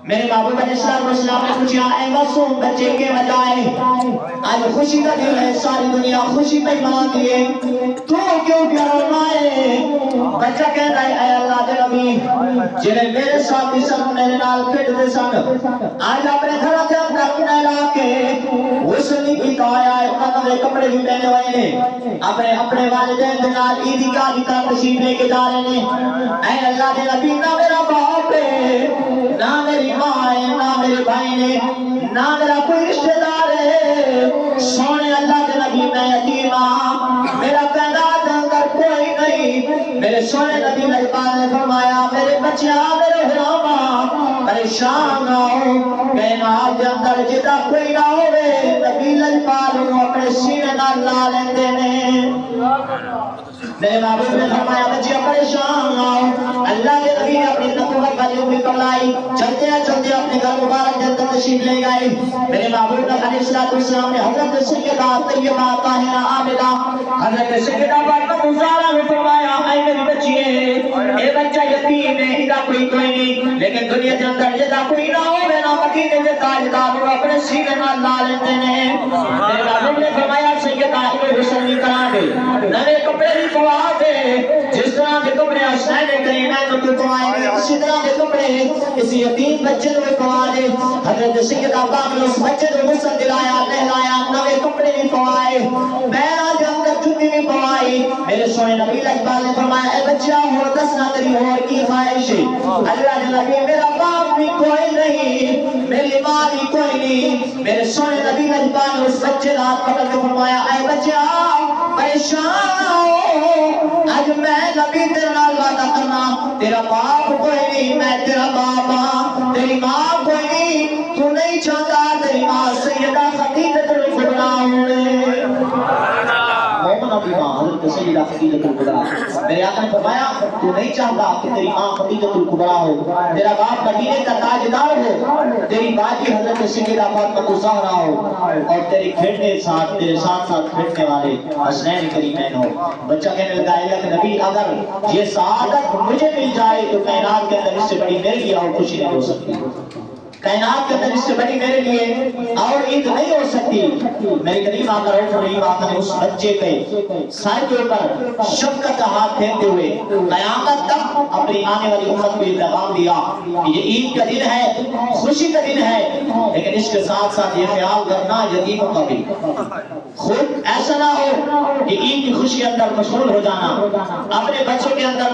میرے محبوب علیہ السلام نے پوچھا اے معصوم بچے کے بجائے آج خوشی کا دن ہے، ساری دنیا خوشی پہ منا دیے، تو کیوں فرمائے؟ بچہ کہتا ہے اے اللہ دے نبی جنہیں میرے ساتھ سن میرے نال کھیڈ دے سن آج اپنے گھر کے اندر نہ لا کے غسل کی آیا ہے، انہوں نے کپڑے بھی پہنے ہوئے ہیں، اپنے والدین کے نال عیدی کا تشریف لے کے جا رہے ہیں۔ اے اللہ دے نبی نہ میرا باپ ہے، نہ میری ماں ہے، نہ میرے بھائی نے، نہ میرا کوئی رشتہ دار ہے، سونے اللہ کے نبی میں یتیم ہوں، میرا تعداد اندر کوئی نہیں۔ میرے سونے نبی لجپال نے فرمایا میرے بچیاں میرے غلاماں پریشان نہ ہو، کائنات کے اندر جدا کوئی نہ ہوئے، نبی لجپال انہوں اپنے سینے نہ لا لیندے نے۔ میرے محبوب نے فرمایا بچیاں پریشان نہ ہو، اللہ کے نبی نے اپنی نبوت کا جو بھی کملائی چلتے ہیں چلتے اپنے گھر مبارک کے اندر تشریف لے گئے۔ میرے محبوب علیہ السلام نے حضرت سیدہ طیبہ طاہرہ عابدہ حضرت سیدہ فاطمہ زہرا نے فرمایا اے میری بچیے اے بچہ یتیم ہے، ادا کوئی نہیں، لیکن دنیا کے اندر جدا کوئی نہ ہو نہ مدینے کے تاجدار وہ اپنے سینے نہ لا لیتے ہیں۔ میرے محبوب نے فرمایا سیدہ حسن نہیں کرا دے، نئے کپڑے بھی پوا دے، جس طرح کے کپڑے حسین کریم تو پوائیں گے اسی طرح کے کپڑے اس یتیم بچے کو پوا دے۔ حضرت سیدہ پاک نے اس بچے کو غسل دلایا، نہلایا، نئے کپڑے بھی پوائے، پیرا کے اندر جوتی بھی پوائی۔ میرے سونے نبی لجپال نے فرمایا اے بچہ ہو دسنا تیری اور کی خواہش ہے؟ اللہ کے نبی میرا باپ بھی کوئی نہیں، میری ماں بھی کوئی نہیں۔ میرے سونے نبی لجپال نے اس بچے کا ہاتھ پکڑ کے فرمایا اے بچہ پریشان نہ ہو، آج میں نبی تیرے نال وعدہ کرنا تیرا باپ کوئی نہیں، میں تیرا باپ ہاں، تیری ماں کوئی نہیں، تو نہیں چاہتا تیری ماں سیدہ خدیجہ الکبریٰ ہوئے۔ مومن اپنی ماں حضرت سیدہ خدیجہ الکبریٰ، میرے آقا نے فرمایا تو نہیں چاہتا کہ تیری ماں خدیجہ الکبریٰ ہو، تیرا باپ مدینے کا تاجدار ہو، تیری باجی حضرت سیدہ فاطمہ زہرا ہو، اور تیرے کھیڑنے ساتھ تیرے ساتھ ساتھ کھیڑنے والے حسنین کریمین ہو۔ بچہ کہنے لگا اے نبی اگر یہ سعادت مجھے مل جائے تو کائنات کے اندر اس سے بڑی میرے لیے اور خوشی نہیں ہو سکتی، کائنات کے اندر اس سے بڑی میرے لیے اور عید نہیں ہو سکتی۔ میرے کریم آقا رؤوف رحیم آقا نے اس بچے کے سر کے اوپر شفقت کا ہاتھ پھیرتے ہوئے قیامت تک اپنی آنے والی امت کو یہ پیغام دیا کہ یہ عید کا دن ہے، خوشی کا دن ہے، لیکن اس کے ساتھ ساتھ یہ خیال کرنا یتیموں کا بھی، خود ایسا نہ ہو کہ عید کی خوشی کے اندر مشغول ہو جانا، اپنے بچوں کے اندر